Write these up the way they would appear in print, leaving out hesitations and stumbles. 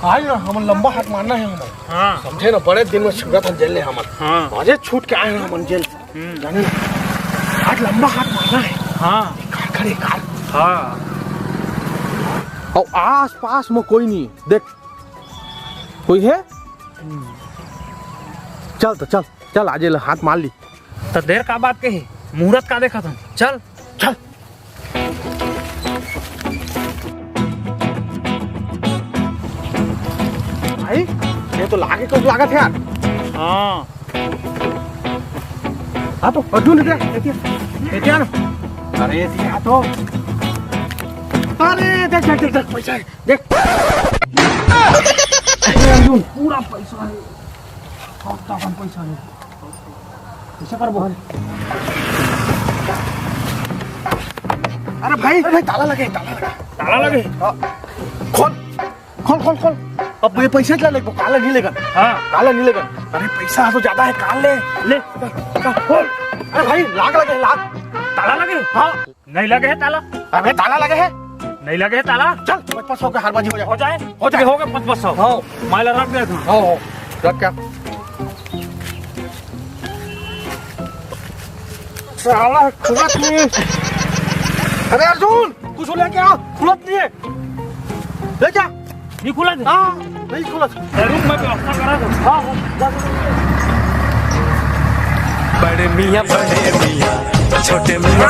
आज ना हम लंबा हाथ मारना है हमारे। हाँ समझे ना, बड़े दिन में छुड़ा था जेल है हमारे। हाँ आज छूट के आए हैं हम जेल से, जाने ना। आज लंबा हाथ मारना है। हाँ कार खड़े कार। हाँ और आस पास में कोई नहीं देख, कोई है? चल तो चल चल, आज हाथ मार ली। तो देर का बात कही, मुहूर्त का देखा था। चल चल भाई, ये तो लागे कुछ लागत है यार। हाँ हाँ तो अर्जुन ना। अरे दिया तो, अरे देख देख देख देख पैसा है, देख अर्जुन पूरा पैसा है, कम पैसा है। कैसे कर बोल? अरे भाई ताला लगे, ताला लगे। खोल खोल खोल खोल। अब ये पैसा क्या लेगा? काला नहीं लेगा। हाँ काला नहीं लेगा। अरे पैसा तो ज्यादा है, काल ले ले खोल। अरे भाई लाग लगे, लाग। ताला लगे। हाँ नहीं लगे है ताला। अबे ताला लगे है। नहीं लगे है ताला। चल 5500 का हारबाजी हो जाए। हो जाए हो गए 5500। हाँ माइला रख दे तू। हाँ रख क्या साला खुलत नहीं। अरे अर्जुन कुछ ले क्या? खुलत नहीं है, ले क्या? नहीं खुला थे। हाँ नहीं खुलत। रुक मैं व्यवस्था करा दूँ। हाँ बड़े मियाँ छोटे मियाँ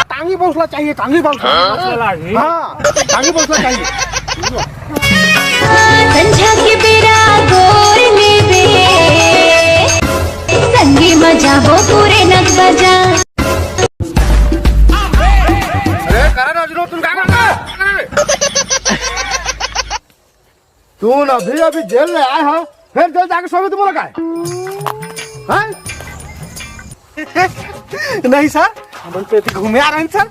टांगी पहुँचना चाहिए, टांगी पहुँचना। हाँ टांगी पहुँचना चाहिए। संझा के बेरा गोर लेबे संगी मजा हो पूरे नग बजा। अरे करण अर्जुन तुम क्या करते? तू अभी जेल में आए हो, फिर जेल जाके सो तुम बोला है? नहीं सर, हम तो घूमे आ रहे हैं सर।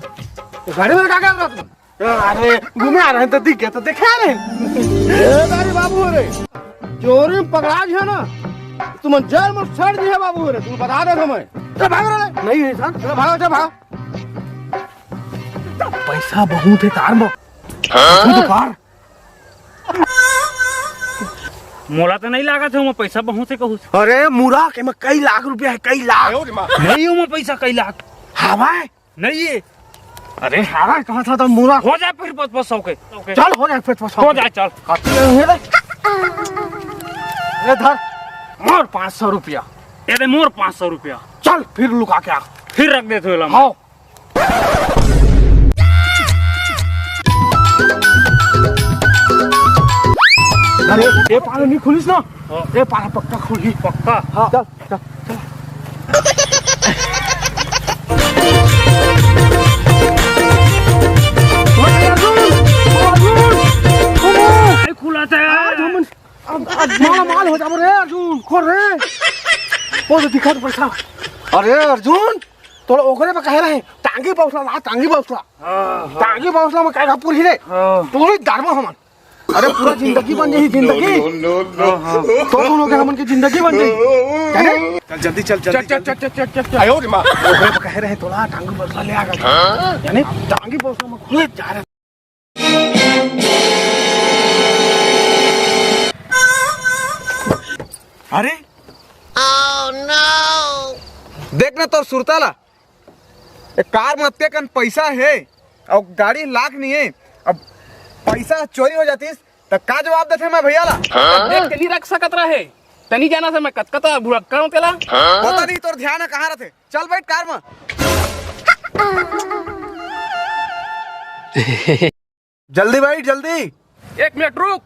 गाड़ी में क्या कर रहा तुम? अरे घूमे आ रहे हैं तो दिख गया तो देखे आ रहे हैं। बाबू रे चोरी में पकड़ा है ना, तुम जेल में छड़ दी है बाबू रे, तुम बता दे तुम्हें। भाग रहे नहीं है सर, भागो जा भाग। पैसा बहुत है कार में, कार मोला तो नहीं लगा था मैं पैसा बहुत से कहूँ। अरे मुरा के में कई लाख रुपया है, कई लाख। नहीं हूँ मैं पैसा कई लाख हवा नहीं है। अरे हवा कहा था तो मुरा हो जाए फिर 5500 के। चल हो जाए फिर हो जाए चल। धर मोर 500 रुपया। ये दे मोर 500 रुपया। चल फिर लुका के आ, फिर रख दे तो हाँ। अरे ये पाला नहीं खुलिस ना? ये पाला पक्का खुली। पक्का। हाँ चल चल चल। खुला था माल हो जाओ रे अर्जुन, खोल रे। वो तो दिखा पैसा। अरे अर्जुन थोड़ा ओकरे पे कह रहे हैं, टांगी पहुंचला ना, टांगी पहुंचला में कहेगा पूरी रे पूरी दारवा हमन। अरे पूरा जिंदगी बन जाए, जिंदगी तो हो गया हमन की जिंदगी बन जाए। चल जल्दी चल चल आयो रे मां, ओकरे पे कह रहे हैं थोड़ा टांगी पहुंचला ले आगा, यानी टांगी पहुंचला में खुले जा रहे। अरे देखना तो सुरताला एक कार में अत्ते कन पैसा है और गाड़ी लाख नहीं है। अब पैसा चोरी हो जाती तो का जवाब देते मैं भैया ला? देख के नहीं रख सकत रहे तनी जाना से मैं कतकता बुढ़क्का हूं तेला। पता नहीं तोर ध्यान कहाँ रहते। चल बैठ कार में। जल्दी बैठ जल्दी। 1 मिनट रुक।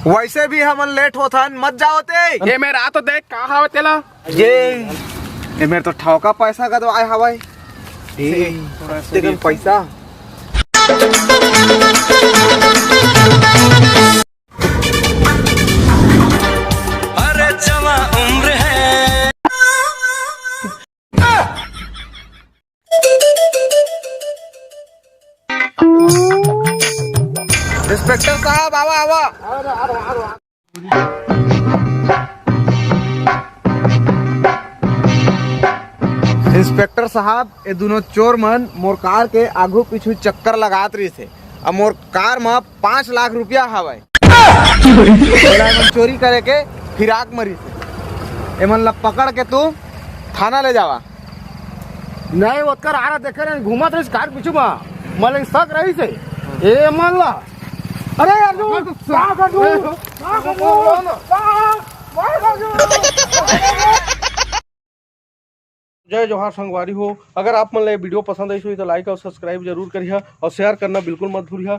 वैसे भी हम लेट होता मत जाओ ते। ये मेरा तो देख कहाँ हवा तेला। ये मेरे तो ठौका पैसा का तो आए हवाई पैसा। अरे जवा उम्र है। इंस्पेक्टर साहब आवा आवा। इंस्पेक्टर साहब ये दोनों चोर मन मोर कार के आगू पीछू चक्कर लगात रही थे। अब मोर कार में 5 लाख रुपया हवाए चोरी करे के फिराक मरी थे। एमन ला पकड़ के तू थाना ले जावा। नहीं ओतकर आ रहा देखे रहे घूमत रही कार पीछू में मले शक रही से ए मान ला। अरे अर्जुन जय जोहार संगवारी हो। अगर आप मन ले वीडियो पसंद आई तो लाइक और सब्सक्राइब जरूर करिए और शेयर करना बिल्कुल मत भूलिए।